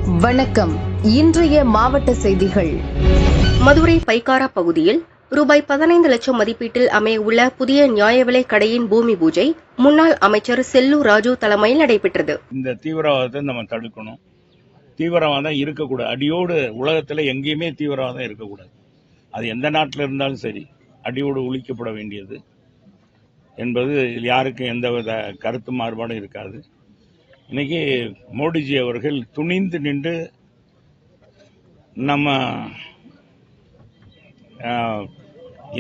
வணக்கம். இன்றைய மாவட்ட செய்திகள். மதுரை பைக்காரா பகுதியில் ரூபாய் 15 லட்சம் மதிப்பீட்டில் அமைய உள்ள புதிய நியாய விலை கடையின் பூமி பூஜை முன்னாள் அமைச்சர் செல்லூர் ராஜு தலைமையில் நடைபெற்றது. இந்த தீவிரவாதத்தை நம்ம தடுக்கணும். தீவிரவாதம் இருக்கக்கூடாது. அடியோடு உலகத்தில் எங்கேயுமே தீவிரவாதம் இருக்கக்கூடாது. அது எந்த நாட்டில் இருந்தாலும் சரி, அடியோடு ஒழிக்கப்பட வேண்டியது என்பது யாருக்கும் எந்தவித கருத்து மாறுபாடும் இருக்காது. இன்னைக்கு மோடிஜி அவர்கள் துணிந்து நின்று நம்ம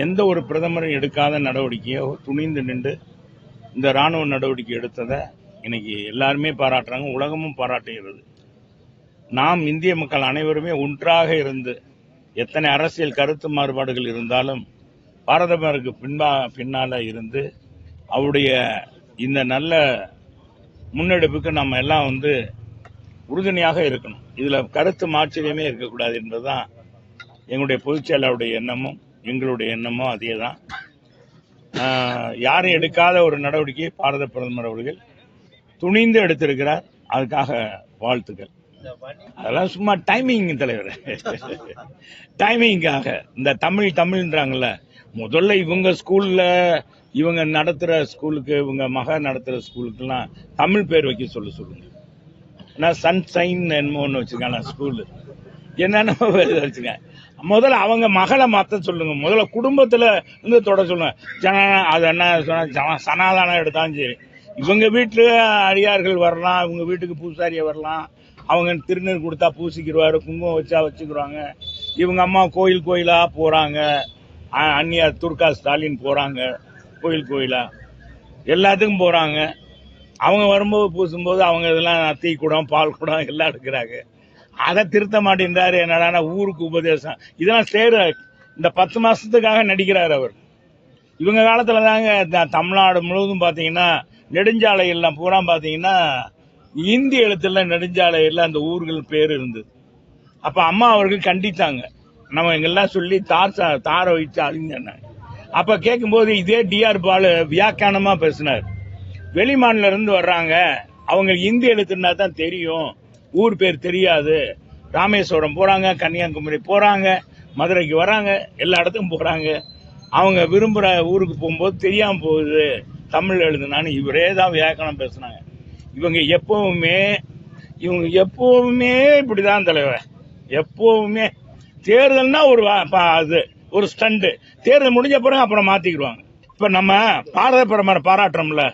எந்த ஒரு பிரதமரும் எடுக்காத நடவடிக்கையோ துணிந்து நின்று இந்த ராணுவ நடவடிக்கை எடுத்ததை இன்னைக்கு எல்லாருமே பாராட்டுறாங்க, உலகமும் பாராட்டுகிறது. நாம் இந்திய மக்கள் அனைவருமே ஒன்றாக இருந்து எத்தனை அரசியல் கருத்து மாறுபாடுகள் இருந்தாலும் பாரதமருக்கு பின்னால இருந்து அவருடைய இந்த நல்ல முன்னெடுப்புக்கு நம்ம எல்லாம் உறுதுணையாக இருக்கணும். இதுல கருத்து மாற்றமே இருக்கக்கூடாது என்பதுதான் எங்களுடைய பொதுச் செயலாளருடைய எண்ணமும் எங்களுடைய எண்ணமும் அதே தான். யாரும் எடுக்காத ஒரு நடவடிக்கையை பாரத பிரதமர் அவர்கள் துணிந்து எடுத்திருக்கிறார். அதுக்காக வாழ்த்துக்கள். அதெல்லாம் சும்மா டைமிங் தலைவர், டைமிங்காக. இந்த தமிழ்ன்றாங்கல்ல, முதல்ல இவங்க ஸ்கூல்ல இவங்க நடத்துற ஸ்கூலுக்கு, இவங்க மக நடத்துற ஸ்கூலுக்குலாம் தமிழ் பேர் வைக்க சொல்லுங்க. சன்ஷைன் என்னமோ ஒன்று வச்சிருக்காங்க ஸ்கூலு, என்னென்ன வச்சுக்க. முதல்ல அவங்க மகளை மாற்ற சொல்லுங்க. முதல்ல குடும்பத்துல தொட சொல்லுங்க. அது என்ன சொன்னா சனாதானம் எடுத்தாலும் சரி, இவங்க வீட்டுல அடியார்கள் வரலாம், இவங்க வீட்டுக்கு பூசாரிய வரலாம், அவங்க திருநீர் கொடுத்தா பூசிக்கிடுவாரு, குங்குமம் வச்சா வச்சுக்கிடுவாங்க. இவங்க அம்மா கோயிலா போறாங்க, அந்நியார் துர்கா ஸ்டாலின் போறாங்க கோயிலா, எல்லாத்துக்கும் போறாங்க. அவங்க வரும்போது பூசும்போது அவங்க இதெல்லாம் தீ குடம் பால் குடம் எல்லாம் எடுக்கிறாங்க. அதை திருத்த மாட்டேன்றாரு. என்னடா ஊருக்கு உபதேசம் இதெல்லாம் சேர இந்த 10 மாசத்துக்காக நடிக்கிறார் அவர். இவங்க காலத்துல தாங்க தமிழ்நாடு முழுவதும் பாத்தீங்கன்னா நெடுஞ்சாலை எல்லாம் பூரா பாத்தீங்கன்னா இந்தி எழுத்துல நெடுஞ்சாலை எல்லாம் அந்த ஊர்கள் பேர் இருந்தது. அப்ப அம்மா அவர்கள் கண்டித்தாங்க, நம்ம எங்கெல்லாம் சொல்லி தார வச்சு அழிஞ்சாங்க. அப்ப கேட்கும்போது இதே டிஆர் பாலு வியாக்கியானமா பேசினார். வெளிமாநில இருந்து வர்றாங்க, அவங்களுக்கு இந்தி எழுத்துனா தான் தெரியும், ஊர் பேர் தெரியாது. ராமேஸ்வரம் போறாங்க, கன்னியாகுமரி போறாங்க, மதுரைக்கு வராங்க, எல்லா இடத்துக்கும் போறாங்க. அவங்க விரும்புற ஊருக்கு போகும்போது தெரியாம போகுது தமிழ் எழுதுனான்னு இவரே தான் வியாக்கியானம் பேசினாங்க. இவங்க எப்பவுமே இப்படிதான் தலைவர். எப்பவுமே தேர்தல்னா ஒரு ஸ்டண்ட், தேர்தல் முடிஞ்ச பிறகு அப்புறம் மாத்திக்கிடுவாங்க. இப்ப நம்ம பாரத பிரதமரை பாராட்டுறோம்ல,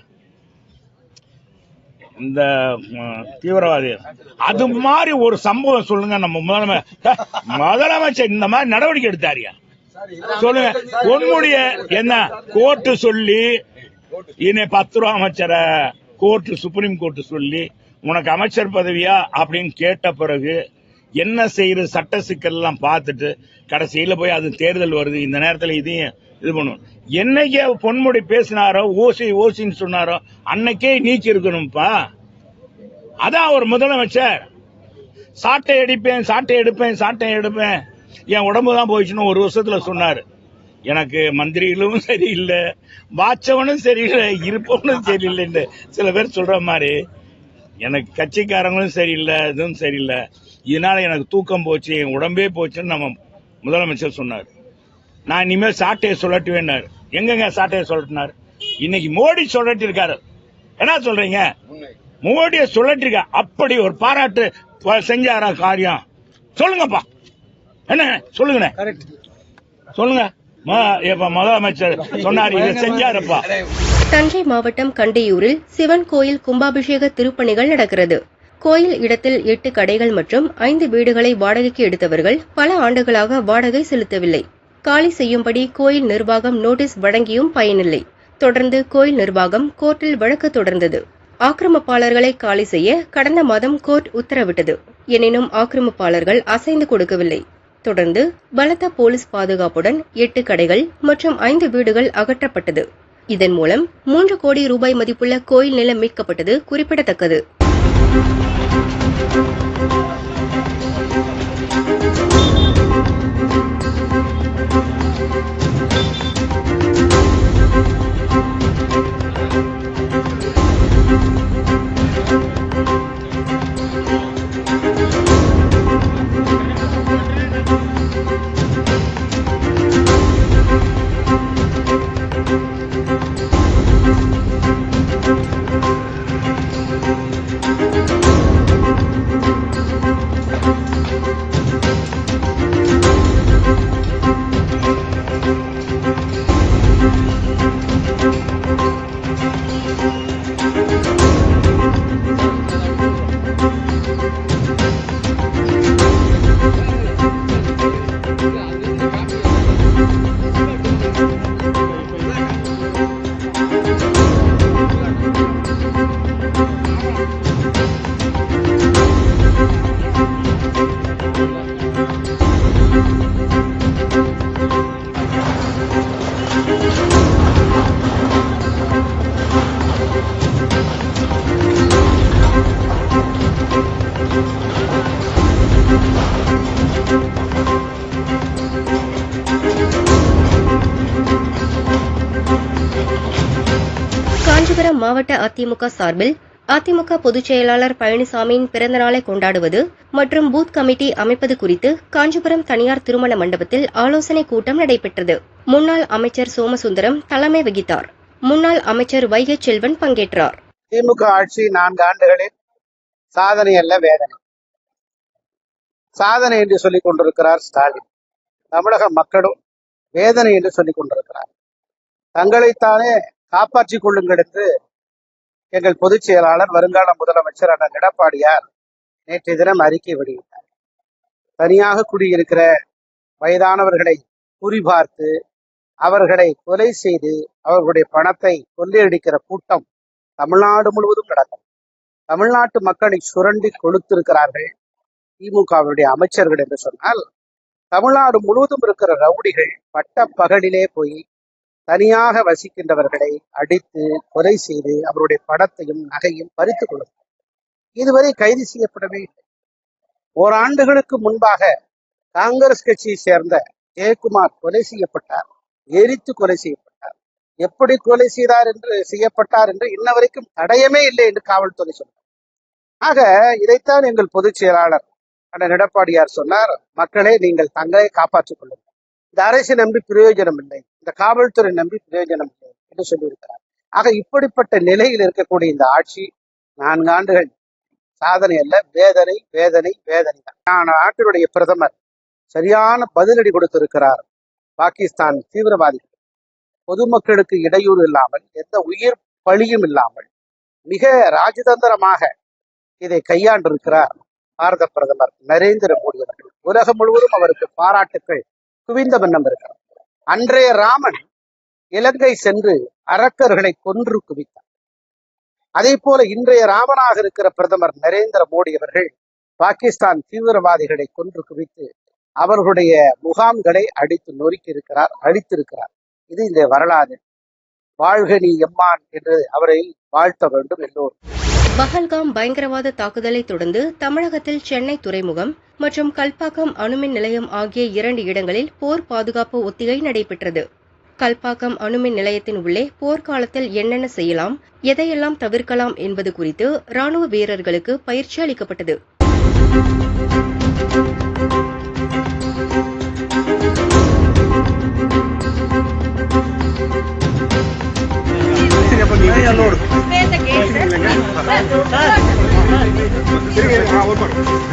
இந்த தீவிரவாதி அது மாதிரி ஒரு சம்பவம் சொல்லுங்க. நம்ம முதலமைச்சர் இந்த மாதிரி நடவடிக்கை எடுத்தாரியா சொல்லுங்க. பொன்முடிய என்ன கோர்ட்டு சொல்லி இனி 10 ரூபா அமைச்சரை சுப்ரீம் கோர்ட்டு சொல்லி உனக்கு அமைச்சர் பதவியா அப்படின்னு கேட்ட பிறகு என்ன செய்யறது, சட்ட சிக்கல் எல்லாம் பார்த்துட்டு கடைசியில போய் அது தேர்தல் வருது, இந்த நேரத்தில் இதையும் இது பண்ணும். என்னைக்கே பொன்முடி பேசினாரோ ஓசின்னு சொன்னாரோ அன்னைக்கே நீக்கி இருக்கணும்ப்பா. அதான் ஒரு முதலமைச்சர். சாட்டை எடுப்பேன் என் உடம்பு தான் போயிடுச்சுன்னு 1 வருஷத்துல சொன்னாரு. எனக்கு மந்திரிகளும் சரியில்லை, வாச்சவனும் சரியில்லை, இருப்பவனும் சரியில்லைன்னு சில பேர் சொல்ற மாதிரி எனக்கு கட்சிக்காரங்களும் சரியில்லை, இதுவும் சரியில்லை, இதனால எனக்கு தூக்கம் போச்சு, என் உடம்பே போச்சுன்னு நம்ம முதலமைச்சர் சொன்னார். நான் இனிமேல் சாட்டையை சொல்லட்டுவேன்னாரு. எங்கங்க சாட்டையை சொல்லட்டினார்? இன்னைக்கு மோடி சொல்லட்டி இருக்காரு. என்ன சொல்றீங்க? மோடியை சொல்லட்டி இருக்க. அப்படி ஒரு பாராட்டு செஞ்சாரா காரியம்? சொல்லுங்கப்பா, என்ன சொல்லுங்க, சொல்லுங்க. முதலமைச்சர் சொன்னார், இதை செஞ்சாருப்பா. தஞ்சை மாவட்டம் கண்டியூரில் சிவன் கோயில் கும்பாபிஷேக திருப்பணிகள் நடக்கிறது. கோயில் இடத்தில் 8 கடைகள் மற்றும் 5 வீடுகளை வாடகைக்கு எடுத்தவர்கள் பல ஆண்டுகளாக வாடகை செலுத்தவில்லை. காலி செய்யும்படி கோயில் நிர்வாகம் நோட்டீஸ் வழங்கியும் பயனில்லை. தொடர்ந்து கோயில் நிர்வாகம் கோர்ட்டில் வழக்கு தொடர்ந்தது. ஆக்கிரமிப்பாளர்களை காலி செய்ய கடந்த மாதம் கோர்ட் உத்தரவிட்டது. எனினும் ஆக்கிரமிப்பாளர்கள் அசைந்து கொடுக்கவில்லை. தொடர்ந்து பலத்த போலீஸ் பாதுகாப்புடன் 8 கடைகள் மற்றும் 5 வீடுகள் அகற்றப்பட்டது. இதன் மூலம் 3 கோடி ரூபாய் மதிப்புள்ள கோயில் நிலம் மீட்கப்பட்டது குறிப்பிடத்தக்கது. காஞ்சிபுரம் மாவட்ட அதிமுக சார்பில் அதிமுக பொதுச் செயலாளர் பழனிசாமியின் பிறந்தநாளை கொண்டாடுவது மற்றும் பூத் கமிட்டி அமைப்பது குறித்து காஞ்சிபுரம் தனியார் திருமண மண்டபத்தில் ஆலோசனைக் கூட்டம் நடைபெற்றது. முன்னாள் அமைச்சர் சோமசுந்தரம் தலைமை வகித்தார். முன்னாள் அமைச்சர் வைகை செல்வன் பங்கேற்றார். திமுக ஆட்சி 4 ஆண்டுகளில் சாதனை அல்ல வேதனை. சாதனை என்று சொல்லிக் கொண்டிருக்கிறார் ஸ்டாலின். தமிழக மக்களும் வேதனை என்று சொல்லிக் கொண்டிருக்கிறார். தங்களைத்தானே காப்பாற்றிக் கொள்ளுங்கள் என்று எங்கள் பொதுச் செயலாளர் வருங்கால முதலமைச்சர் அண்ணன் எடப்பாடியார் நேற்றைய தினம் அறிக்கை வெளியிட்டார். தனியாக குடியிருக்கிற வயதானவர்களை குறிபார்த்து அவர்களை கொலை செய்து அவர்களுடைய பணத்தை கொள்ளையடிக்கிற கூட்டம் தமிழ்நாடு முழுவதும் நடக்கும். தமிழ்நாட்டு மக்களை சுரண்டி கொளுத்திருக்கிறார்கள் திமுகவுடைய அமைச்சர்கள் என்று சொன்னால், தமிழ்நாடு முழுவதும் இருக்கிற ரவுடிகள் பட்ட பகலிலே போய் தனியாக வசிக்கின்றவர்களை அடித்து கொலை செய்து அவருடைய பணத்தையும் நகையும் பறித்துக் கொள்ளும். இதுவரை கைது செய்யப்படவே இல்லை. ஓராண்டுகளுக்கு முன்பாக காங்கிரஸ் கட்சியை சேர்ந்த ஜெயக்குமார் கொலை செய்யப்பட்டார், எரித்து கொலை செய்யப்பட்டார். எப்படி கொலை செய்யப்பட்டார் என்று இன்ன வரைக்கும் தடயமே இல்லை என்று காவல்துறை சொன்னார். ஆக இதைத்தான் எங்கள் பொதுச் செயலாளர் அண்ணன் எடப்பாடியார் சொன்னார், மக்களே நீங்கள் தங்களை காப்பாற்றிக் கொள்ளுங்கள், இந்த அரசை நம்பி பிரயோஜனம் இல்லை, இந்த காவல்துறை நம்பி பிரயோஜனம் இல்லை என்று சொல்லியிருக்கிறார். ஆக இப்படிப்பட்ட நிலையில் இருக்கக்கூடிய இந்த ஆட்சி 4 ஆண்டுகள் சாதனை அல்ல, வேதனை வேதனை வேதனை தான். நாட்டினுடைய பிரதமர் சரியான பதிலடி கொடுத்திருக்கிறார். பாகிஸ்தான் தீவிரவாதிகள் பொதுமக்களுக்கு இடையூறு இல்லாமல், எந்த உயிர் பலியும் இல்லாமல் மிக ராஜதந்திரமாக இதை கையாண்டிருக்கிறார் பாரத பிரதமர் நரேந்திர மோடி அவர்கள். உலகம் முழுவதும் அவருக்கு பாராட்டுக்கள் குவிந்த வண்ணம் இருக்கிறார். அன்றைய ராமன் இலங்கை சென்று அரக்கர்களை கொன்று குவித்தார். அதே போல இன்றைய ராமனாக இருக்கிற பிரதமர் நரேந்திர மோடி அவர்கள் பாகிஸ்தான் தீவிரவாதிகளை கொன்று குவித்து அவர்களுடைய முகாம்களை அடித்து நொறுக்கி இருக்கிறார், அழித்திருக்கிறார். இது இந்த வரலாறு. வாழ்க நீ எம்மான் என்று அவரை வாழ்த்த வேண்டும் எல்லோரும். பஹல்காம் பயங்கரவாத தாக்குதலை தொடர்ந்து தமிழகத்தில் சென்னை துறைமுகம் மற்றும் கல்பாக்கம் அணுமின் நிலையம் ஆகிய 2 இடங்களில் போர் பாதுகாப்பு ஒத்திகை நடைபெற்றது. கல்பாக்கம் அணுமின் நிலையத்தின் உள்ளே போர்க்காலத்தில் என்னென்ன செய்யலாம், எதையெல்லாம் தவிர்க்கலாம் என்பது குறித்து ராணுவ வீரர்களுக்கு பயிற்சி அளிக்கப்பட்டது.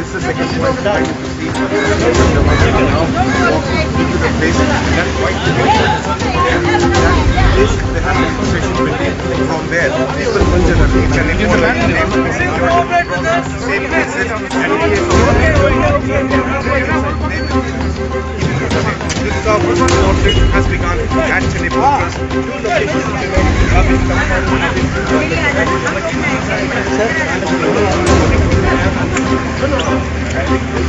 This is second point. Trying to see now into the place that white this they have a concession building from there. People consider each and every land name same places this conflict has begun at Chennai. 2 Thank you.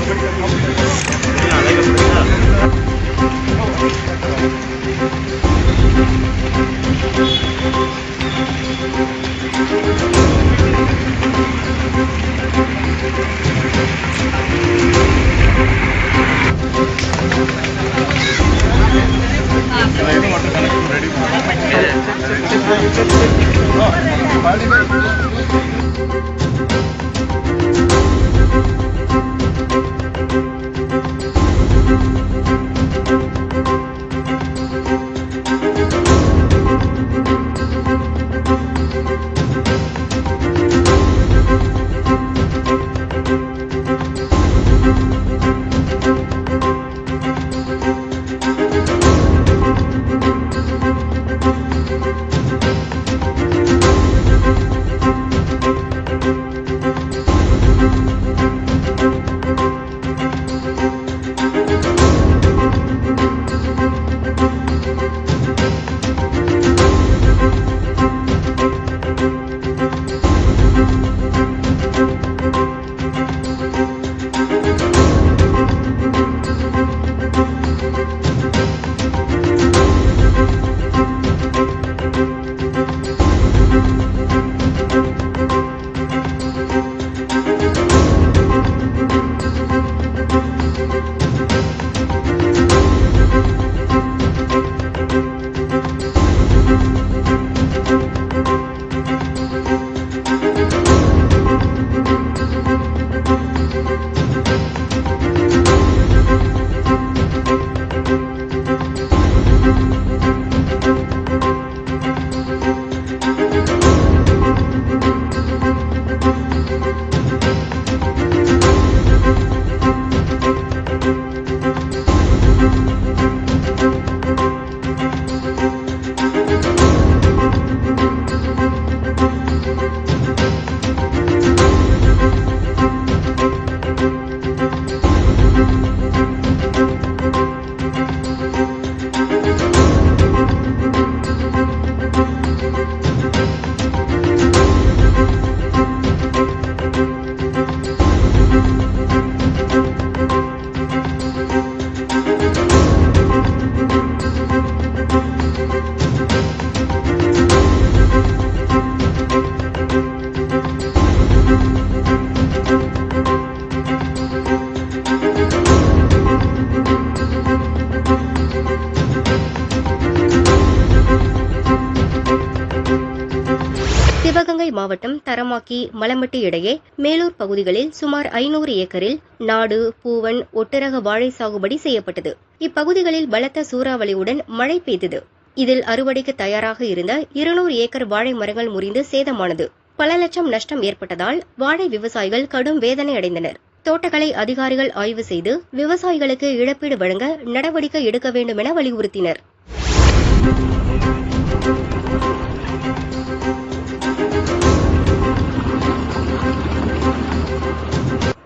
Sivaganga மாவட்டம் தரமாக்கி மலம்பட்டி இடையே மேலூர் பகுதிகளில் சுமார் 500 ஏக்கரில் நாடு, பூவன், ஒட்டுரக வாழை சாகுபடி செய்யப்பட்டது. இப்பகுதிகளில் பலத்த சூறாவளியுடன் மழை பெய்தது. இதில் அறுவடைக்கு தயாராக இருந்த 200 ஏக்கர் வாழை மரங்கள் முறிந்து சேதமானது. பல லட்சம் நஷ்டம் ஏற்பட்டதால் வாழை விவசாயிகள் கடும் வேதனை அடைந்தனர். தோட்டக்கலை அதிகாரிகள் ஆய்வு செய்து விவசாயிகளுக்கு இழப்பீடு வழங்க நடவடிக்கை எடுக்க வேண்டும் என வலியுறுத்தினர்.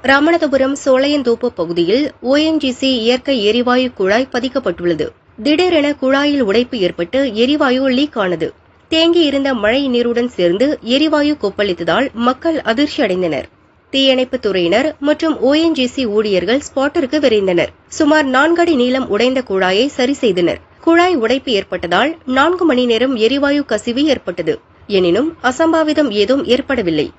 ராமநாதபுரம் சோழையந்தோப்பு பகுதியில் ONGC இயற்கை எரிவாயு குழாய் பதிக்கப்பட்டுள்ளது. திடீரென குழாயில் உடைப்பு ஏற்பட்டு எரிவாயு லீக் ஆனது. தேங்கியிருந்த மழை நீருடன் சேர்ந்து எரிவாயு கொப்பளித்ததால் மக்கள் அதிர்ச்சி அடைந்தனர். தீயணைப்புத் துறையினர் மற்றும் ONGC ஊழியர்கள் ஸ்பாட்டிற்கு விரைந்தனர். சுமார் 4 அடி நீளம் உடைந்த குழாயை சரி செய்தனர். குழாய் உடைப்பு ஏற்பட்டதால் 4 மணி நேரம் எரிவாயு கசிவு ஏற்பட்டது. எனினும் அசம்பாவிதம் ஏதும் ஏற்படவில்லை.